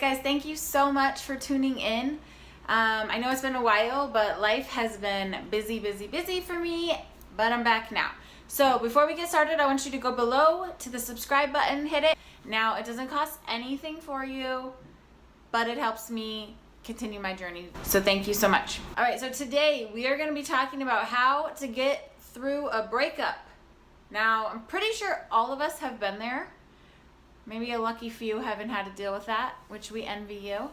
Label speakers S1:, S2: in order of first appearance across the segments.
S1: right, guys, thank you so much for tuning in. I know it's been a while, but life has been busy for me, but I'm back now. So before we get started, I want you to go below to the subscribe button, hit it. Now, it doesn't cost anything for you, but it helps me continue my journey. So thank you so much. All right, so today we are going to be talking about how to get through a breakup. Now, I'm pretty sure all of us have been there. Maybe a lucky few haven't had to deal with that, which we envy you.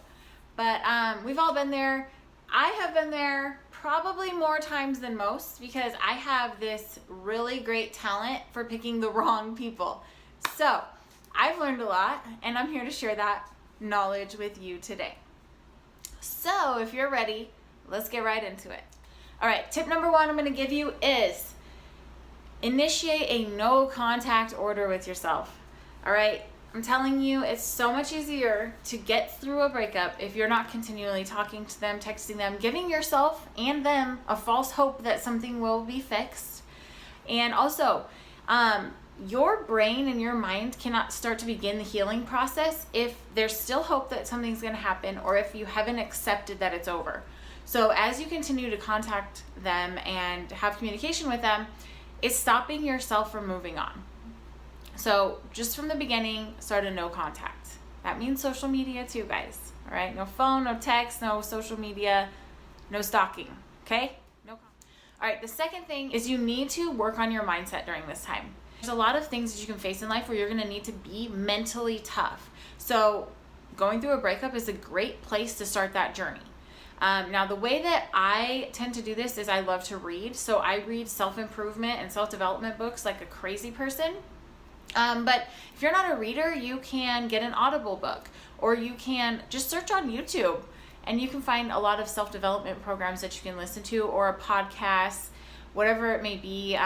S1: But we've all been there. I have been there probably more times than most because I have this really great talent for picking the wrong people. So I've learned a lot, and I'm here to share that knowledge with you today. So if you're ready, let's get right into it. All right, tip number one I'm going to give you is initiate a no contact order with yourself. All right, I'm telling you, it's so much easier to get through a breakup if you're not continually talking to them, texting them, giving yourself and them a false hope that something will be fixed. And also, your brain and your mind cannot start to begin the healing process if there's still hope that something's going to happen or if you haven't accepted that it's over. So as you continue to contact them and have communication with them, it's stopping yourself from moving on. So just from the beginning, start a no contact. That means social media too, guys. All right, no phone, no text, no social media, no stalking. Okay? No. All right, the second thing is you need to work on your mindset during this time. There's a lot of things that you can face in life where you're going to need to be mentally tough. So going through a breakup is a great place to start that journey. Now, the way that I tend to do this is I love to read. So I read self-improvement and self-development books like a crazy person. But if you're not a reader, you can get an Audible book, or you can just search on YouTube and you can find a lot of self-development programs that you can listen to, or a podcast, whatever it may be,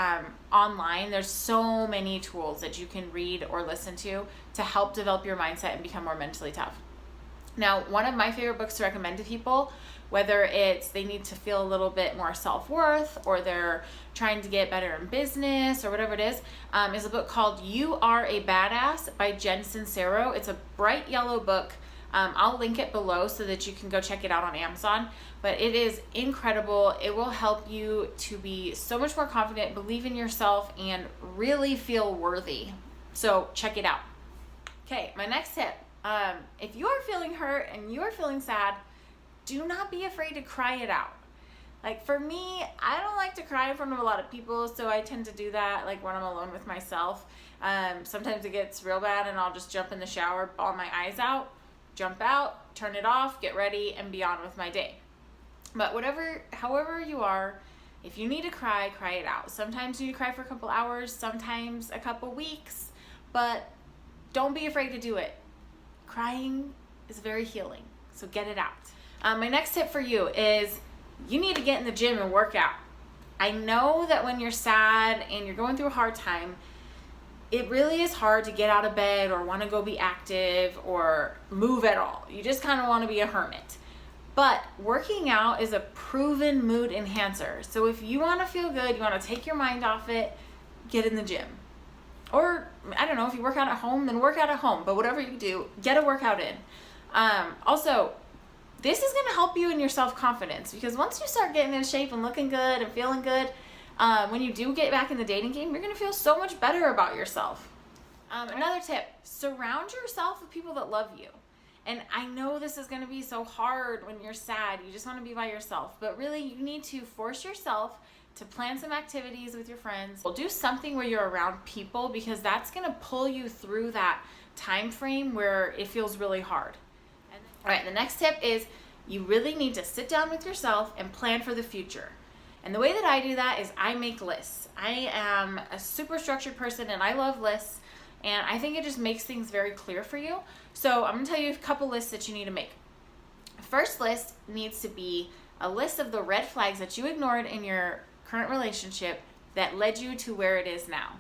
S1: online. There's so many tools that you can read or listen to help develop your mindset and become more mentally tough. Now, one of my favorite books to recommend to people, whether it's they need to feel a little bit more self-worth or they're trying to get better in business or whatever it is a book called You Are a Badass by Jen Sincero. It's a bright yellow book. I'll link it below so that you can go check it out on Amazon. But it is incredible. It will help you to be so much more confident, believe in yourself, and really feel worthy. So check it out. Okay, my next tip. If you are feeling hurt and you are feeling sad, do not be afraid to cry it out. Like for me, I don't like to cry in front of a lot of people, so I tend to do that like when I'm alone with myself. Sometimes it gets real bad and I'll just jump in the shower, bawl my eyes out, jump out, turn it off, get ready, and be on with my day. But however you are, if you need to cry, cry it out. Sometimes you need to cry for a couple hours, sometimes a couple weeks, but don't be afraid to do it. Crying is very healing, so get it out. My next tip for you is you need to get in the gym and work out. I know that when you're sad and you're going through a hard time, it really is hard to get out of bed or want to go be active or move at all. You just kind of want to be a hermit. But working out is a proven mood enhancer. So if you want to feel good, you want to take your mind off it, get in the gym. Or, I don't know, if you work out at home, then work out at home. But whatever you do, get a workout in. Also, this is going to help you in your self-confidence, because once you start getting in shape and looking good and feeling good, when you do get back in the dating game, you're going to feel so much better about yourself. Another tip, surround yourself with people that love you. And I know this is going to be so hard when you're sad. You just want to be by yourself. But really, you need to force yourself to plan some activities with your friends. Well, do something where you're around people, because that's going to pull you through that time frame where it feels really hard. All right, the next tip is you really need to sit down with yourself and plan for the future. And the way that I do that is I make lists. I am a super structured person and I love lists, and I think it just makes things very clear for you. So I'm going to tell you a couple lists that you need to make. First list needs to be a list of the red flags that you ignored in your current relationship that led you to where it is now.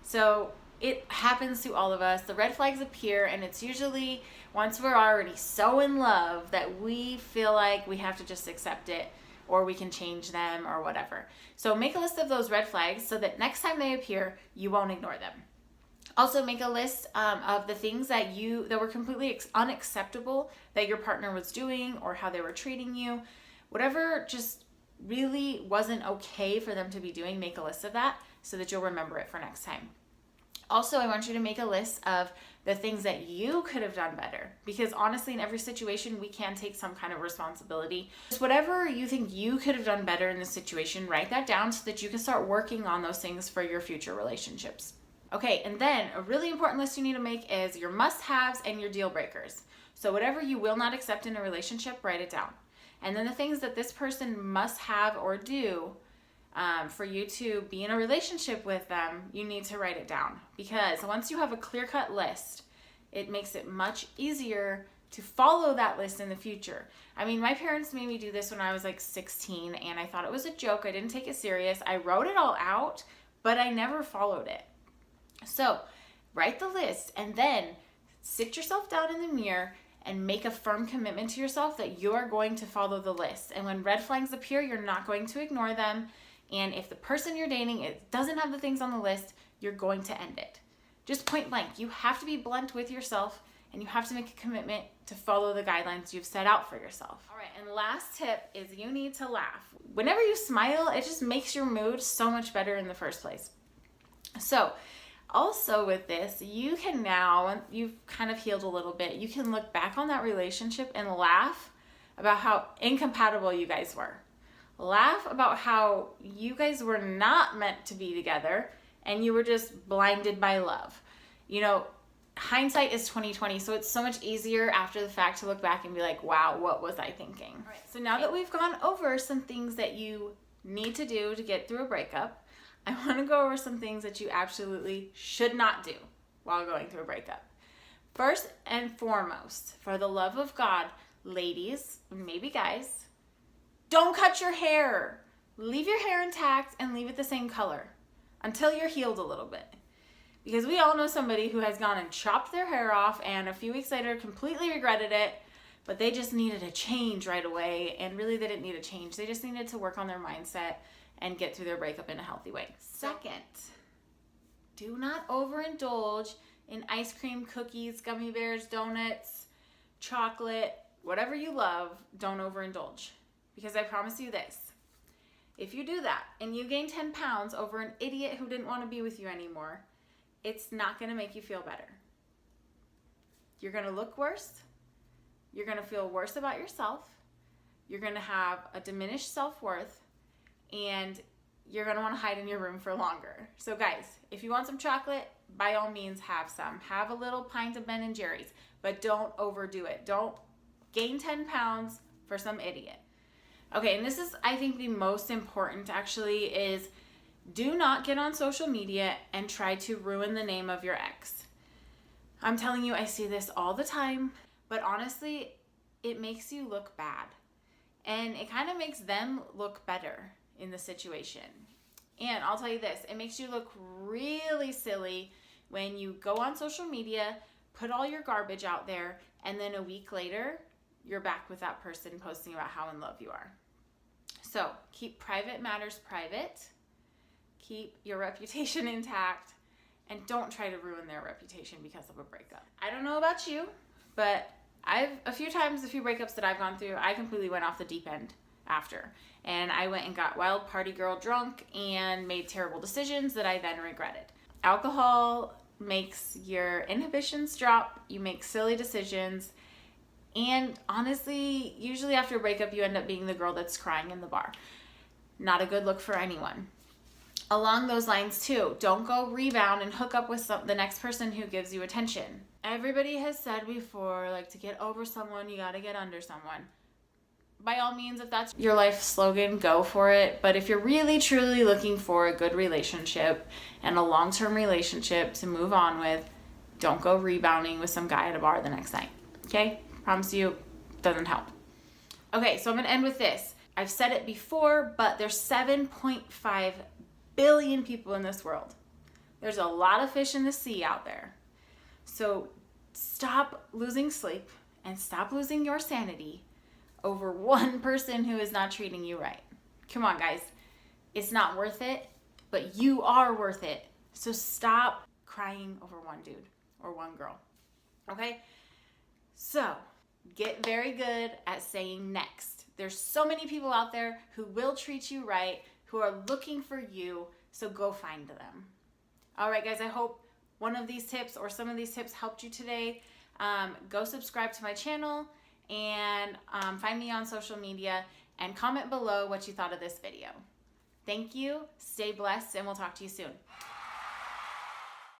S1: So it happens to all of us. The red flags appear, and it's usually once we're already so in love that we feel like we have to just accept it, or we can change them or whatever. So make a list of those red flags so that next time they appear, you won't ignore them. Also, make a list of the things that were completely unacceptable that your partner was doing or how they were treating you. Whatever just really wasn't okay for them to be doing, make a list of that so that you'll remember it for next time. Also, I want you to make a list of the things that you could have done better, because honestly, in every situation, we can take some kind of responsibility. Just whatever you think you could have done better in this situation, write that down so that you can start working on those things for your future relationships. Okay, and then a really important list you need to make is your must-haves and your deal breakers. So whatever you will not accept in a relationship, write it down. And then the things that this person must have or do for you to be in a relationship with them, you need to write it down. Because once you have a clear-cut list, it makes it much easier to follow that list in the future. I mean, my parents made me do this when I was like 16, and I thought it was a joke. I didn't take it serious. I wrote it all out, but I never followed it. So write the list and then sit yourself down in the mirror and make a firm commitment to yourself that you're going to follow the list. And when red flags appear, you're not going to ignore them. And if the person you're dating doesn't have the things on the list, you're going to end it. Just point blank. You have to be blunt with yourself, and you have to make a commitment to follow the guidelines you've set out for yourself. All right, and the last tip is you need to laugh. Whenever you smile, it just makes your mood so much better in the first place. So also with this, you can now, you've kind of healed a little bit, you can look back on that relationship and laugh about how incompatible you guys were. Laugh about how you guys were not meant to be together and you were just blinded by love. You know, hindsight is 20/20, so it's so much easier after the fact to look back and be like, wow, what was I thinking? All right, so now that we've gone over some things that you need to do to get through a breakup, I want to go over some things that you absolutely should not do while going through a breakup. First and foremost, for the love of God, ladies, maybe guys, don't cut your hair. Leave your hair intact and leave it the same color until you're healed a little bit. Because we all know somebody who has gone and chopped their hair off and a few weeks later completely regretted it, but they just needed a change right away. And really they didn't need a change. They just needed to work on their mindset and get through their breakup in a healthy way. Second, do not overindulge in ice cream, cookies, gummy bears, donuts, chocolate, whatever you love. Don't overindulge. Because I promise you this, if you do that and you gain 10 pounds over an idiot who didn't want to be with you anymore, it's not going to make you feel better. You're going to look worse. You're going to feel worse about yourself. You're going to have a diminished self-worth. And you're going to want to hide in your room for longer. So guys, if you want some chocolate, by all means have some. Have a little pint of Ben & Jerry's, but don't overdo it. Don't gain 10 pounds for some idiot. Okay, and this is, I think, the most important actually, is do not get on social media and try to ruin the name of your ex. I'm telling you, I see this all the time, but honestly, it makes you look bad. And it kind of makes them look better in the situation. And I'll tell you this, it makes you look really silly when you go on social media, put all your garbage out there, and then a week later, you're back with that person posting about how in love you are. So keep private matters private, keep your reputation intact, and don't try to ruin their reputation because of a breakup. I don't know about you, but a few breakups that I've gone through, I completely went off the deep end after. And I went and got wild party girl drunk and made terrible decisions that I then regretted. Alcohol makes your inhibitions drop, you make silly decisions, and honestly, usually after a breakup, you end up being the girl that's crying in the bar. Not a good look for anyone. Along those lines too, don't go rebound and hook up with the next person who gives you attention. Everybody has said before, like, to get over someone, you gotta get under someone. By all means, if that's your life slogan, go for it. But if you're really, truly looking for a good relationship and a long-term relationship to move on with, don't go rebounding with some guy at a bar the next night. Okay? Promise you, doesn't help. Okay, so I'm going to end with this. I've said it before, but there's 7.5 billion people in this world. There's a lot of fish in the sea out there. So stop losing sleep and stop losing your sanity over one person who is not treating you right. Come on, guys. It's not worth it, but you are worth it. So stop crying over one dude or one girl. Okay? So, get very good at saying next. There's so many people out there who will treat you right, who are looking for you, so go find them. All right, guys, I hope one of these tips or some of these tips helped you today. Go subscribe to my channel and find me on social media and comment below what you thought of this video. Thank you, stay blessed, and we'll talk to you soon.